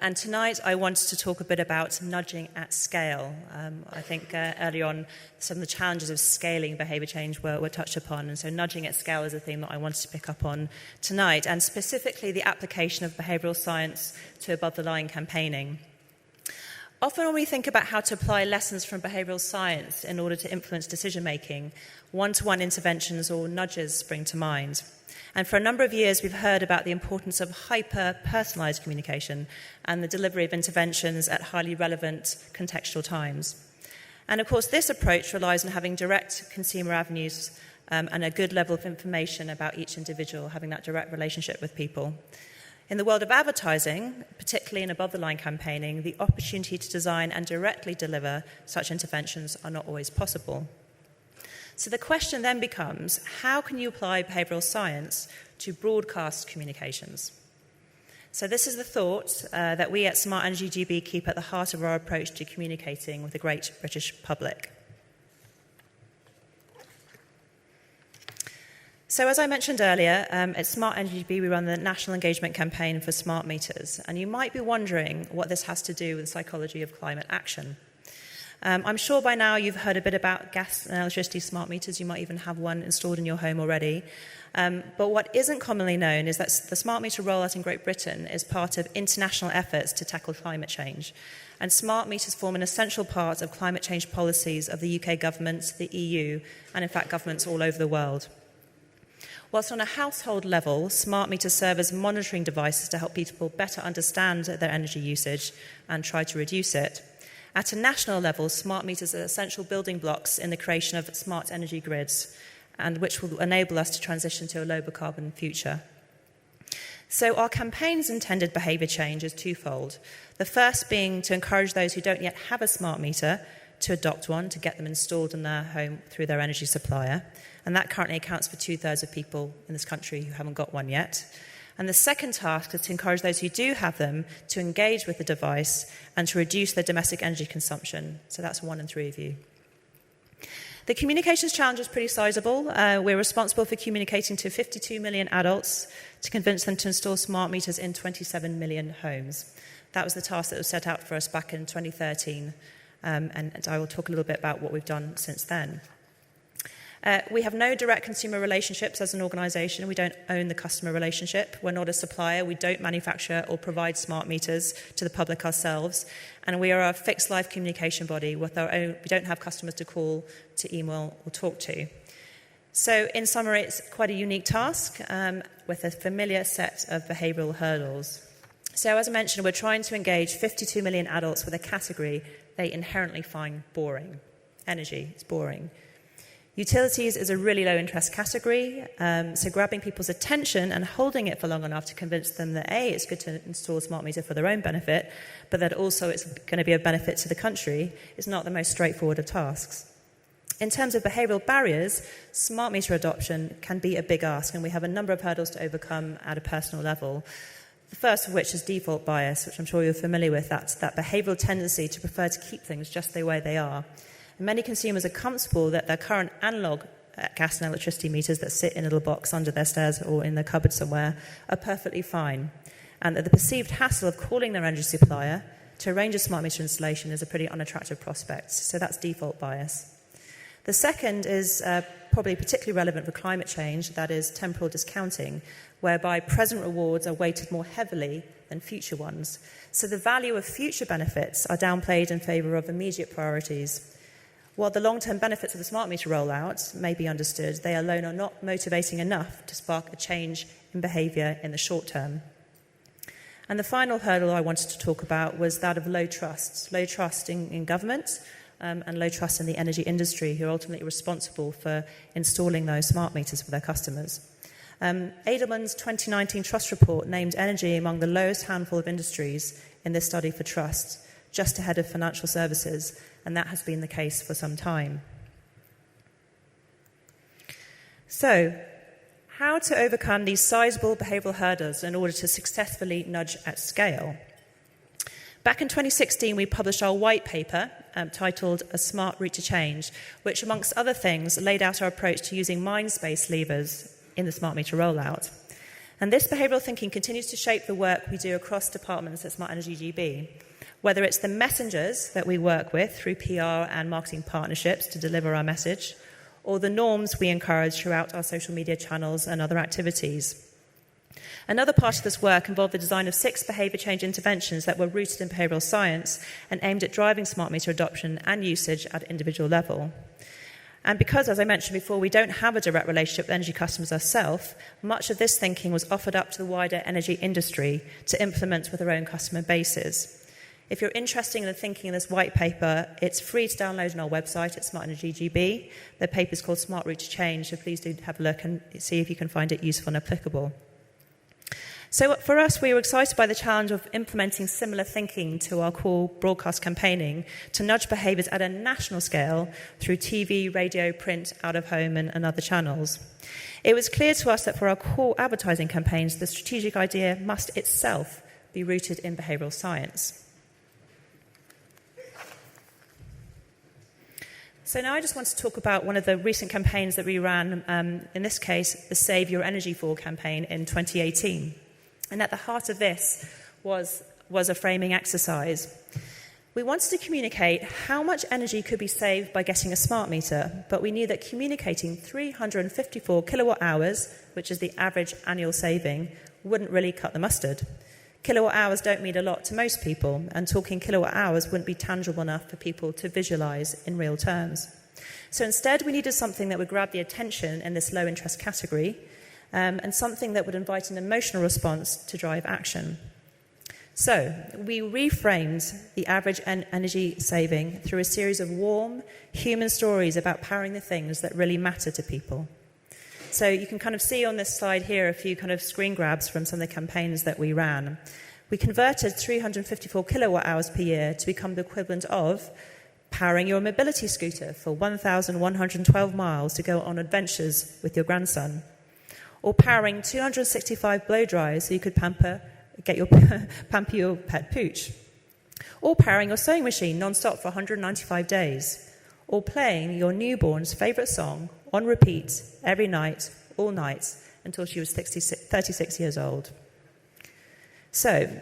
And tonight I wanted to talk a bit about nudging at scale. I think early on some of the challenges of scaling behaviour change were touched upon, and so nudging at scale is a theme that I wanted to pick up on tonight, and specifically the application of behavioural science to above-the-line campaigning. Often when we think about how to apply lessons from behavioural science in order to influence decision-making, one-to-one interventions or nudges spring to mind. And for a number of years, we've heard about the importance of hyper-personalised communication and the delivery of interventions at highly relevant contextual times. And of course, this approach relies on having direct consumer avenues and a good level of information about each individual, having that direct relationship with people. In the world of advertising, particularly in above-the-line campaigning, the opportunity to design and directly deliver such interventions are not always possible. So the question then becomes, how can you apply behavioural science to broadcast communications? So this is the thought that we at Smart Energy GB keep at the heart of our approach to communicating with the great British public. So as I mentioned earlier, at Smart Energy GB we run the National Engagement Campaign for Smart Meters, and you might be wondering what this has to do with the psychology of climate action. I'm sure by now you've heard a bit about gas and electricity smart meters. You might even have one installed in your home already. But what isn't commonly known is that the smart meter rollout in Great Britain is part of international efforts to tackle climate change. And smart meters form an essential part of climate change policies of the UK government, the EU, and in fact governments all over the world. Whilst on a household level, smart meters serve as monitoring devices to help people better understand their energy usage and try to reduce it. At a national level, smart meters are essential building blocks in the creation of smart energy grids, and which will enable us to transition to a lower carbon future. So our campaign's intended behaviour change is twofold. The first being to encourage those who don't yet have a smart meter to adopt one, to get them installed in their home through their energy supplier. And that currently accounts for 2/3 of people in this country who haven't got one yet. And the second task is to encourage those who do have them to engage with the device and to reduce their domestic energy consumption. So that's 1 in 3 of you. The communications challenge is pretty sizable. We're responsible for communicating to 52 million adults to convince them to install smart meters in 27 million homes. That was the task that was set out for us back in 2013, and I will talk a little bit about what we've done since then. We have no direct consumer relationships as an organisation. We don't own the customer relationship. We're not a supplier. We don't manufacture or provide smart meters to the public ourselves. And we are a fixed live communication body with our own. We don't have customers to call, to email or talk to. So in summary, it's quite a unique task with a familiar set of behavioural hurdles. So as I mentioned, we're trying to engage 52 million adults with a category they inherently find boring. Energy, it's boring. Utilities is a really low interest category, so grabbing people's attention and holding it for long enough to convince them that A, it's good to install a smart meter for their own benefit, but that also it's going to be a benefit to the country is not the most straightforward of tasks. In terms of behavioural barriers, smart meter adoption can be a big ask, and we have a number of hurdles to overcome at a personal level. The first of which is default bias, which I'm sure you're familiar with. That's that behavioural tendency to prefer to keep things just the way they are. Many consumers are comfortable that their current analogue gas and electricity meters that sit in a little box under their stairs or in their cupboard somewhere are perfectly fine, and that the perceived hassle of calling their energy supplier to arrange a smart meter installation is a pretty unattractive prospect. So that's default bias. The second is probably particularly relevant for climate change, that is temporal discounting, whereby present rewards are weighted more heavily than future ones. So the value of future benefits are downplayed in favour of immediate priorities. While the long-term benefits of the smart meter rollout may be understood, they alone are not motivating enough to spark a change in behaviour in the short term. And the final hurdle I wanted to talk about was that of low trust in government and low trust in the energy industry, who are ultimately responsible for installing those smart meters for their customers. Edelman's 2019 Trust Report named energy among the lowest handful of industries in this study for trust, just ahead of financial services, and that has been the case for some time. So, how to overcome these sizable behavioural hurdles in order to successfully nudge at scale? Back in 2016, we published our white paper titled A Smart Route to Change, which, amongst other things, laid out our approach to using mind-space levers in the smart meter rollout. And this behavioural thinking continues to shape the work we do across departments at Smart Energy GB, whether it's the messengers that we work with through PR and marketing partnerships to deliver our message, or the norms we encourage throughout our social media channels and other activities. Another part of this work involved the design of 6 behaviour change interventions that were rooted in behavioural science and aimed at driving smart meter adoption and usage at individual level. And because, as I mentioned before, we don't have a direct relationship with energy customers ourselves, much of this thinking was offered up to the wider energy industry to implement with their own customer bases. If you're interested in the thinking in this white paper, it's free to download on our website at Smart Energy GB. The paper is called Smart Route to Change, so please do have a look and see if you can find it useful and applicable. So for us, we were excited by the challenge of implementing similar thinking to our core broadcast campaigning to nudge behaviours at a national scale through TV, radio, print, out-of-home and other channels. It was clear to us that for our core advertising campaigns, the strategic idea must itself be rooted in behavioural science. So now I just want to talk about one of the recent campaigns that we ran, in this case, the Save Your Energy For campaign in 2018. And at the heart of this was a framing exercise. We wanted to communicate how much energy could be saved by getting a smart meter, but we knew that communicating 354 kilowatt hours, which is the average annual saving, wouldn't really cut the mustard. Kilowatt hours don't mean a lot to most people, and talking kilowatt hours wouldn't be tangible enough for people to visualise in real terms. So instead, we needed something that would grab the attention in this low interest category, and something that would invite an emotional response to drive action. So we reframed the average energy saving through a series of warm, human stories about powering the things that really matter to people. So you can kind of see on this slide here a few kind of screen grabs from some of the campaigns that we ran. We converted 354 kilowatt hours per year to become the equivalent of powering your mobility scooter for 1,112 miles to go on adventures with your grandson, or powering 265 blow dries so you could pamper your pet pooch, or powering your sewing machine non-stop for 195 days, or playing your newborn's favourite song on repeat every night, all nights, until she was 36 years old. So,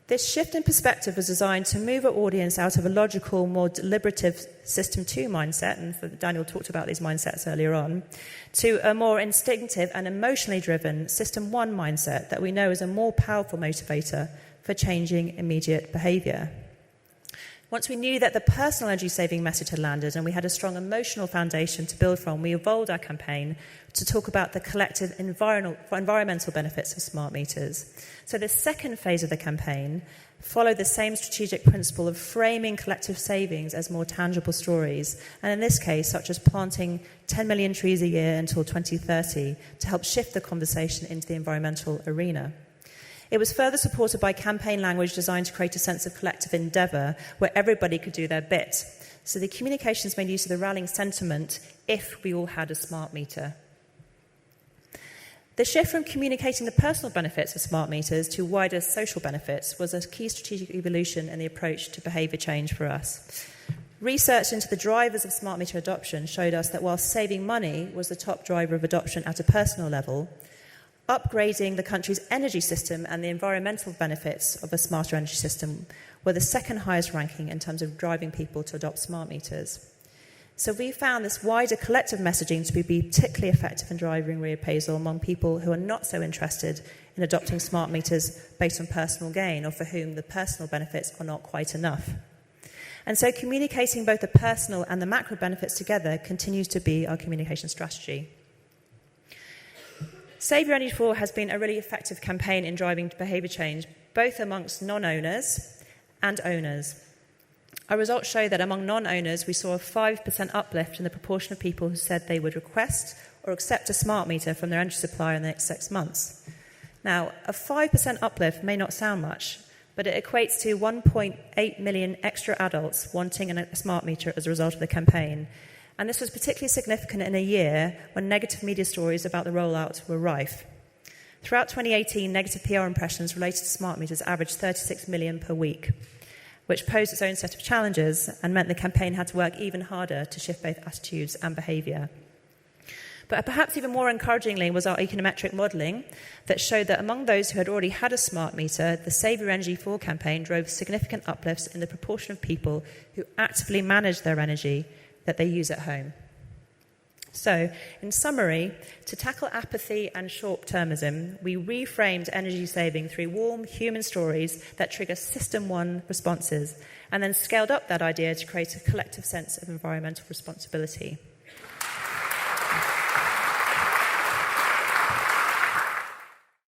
this shift in perspective was designed to move our audience out of a logical, more deliberative System 2 mindset, and Daniel talked about these mindsets earlier on, to a more instinctive and emotionally driven System 1 mindset that we know is a more powerful motivator for changing immediate behaviour. Once we knew that the personal energy saving message had landed and we had a strong emotional foundation to build from, we evolved our campaign to talk about the collective environmental benefits of smart meters. So the second phase of the campaign followed the same strategic principle of framing collective savings as more tangible stories, and in this case, such as planting 10 million trees a year until 2030 to help shift the conversation into the environmental arena. It was further supported by campaign language designed to create a sense of collective endeavour where everybody could do their bit. So the communications made use of the rallying sentiment, if we all had a smart meter. The shift from communicating the personal benefits of smart meters to wider social benefits was a key strategic evolution in the approach to behaviour change for us. Research into the drivers of smart meter adoption showed us that while saving money was the top driver of adoption at a personal level, upgrading the country's energy system and the environmental benefits of a smarter energy system were the second highest ranking in terms of driving people to adopt smart meters. So we found this wider collective messaging to be particularly effective in driving reappraisal among people who are not so interested in adopting smart meters based on personal gain, or for whom the personal benefits are not quite enough. And so communicating both the personal and the macro benefits together continues to be our communication strategy. Save Your Energy For has been a really effective campaign in driving behaviour change, both amongst non-owners and owners. Our results show that among non-owners, we saw a 5% uplift in the proportion of people who said they would request or accept a smart meter from their energy supplier in the next 6 months. Now, a 5% uplift may not sound much, but it equates to 1.8 million extra adults wanting a smart meter as a result of the campaign. And this was particularly significant in a year when negative media stories about the rollout were rife. Throughout 2018, negative PR impressions related to smart meters averaged 36 million per week, which posed its own set of challenges and meant the campaign had to work even harder to shift both attitudes and behaviour. But perhaps even more encouragingly was our econometric modelling that showed that among those who had already had a smart meter, the Save Your Energy For campaign drove significant uplifts in the proportion of people who actively manage their energy that they use at home. So, in summary, to tackle apathy and short-termism, we reframed energy saving through warm human stories that trigger System 1 responses, and then scaled up that idea to create a collective sense of environmental responsibility.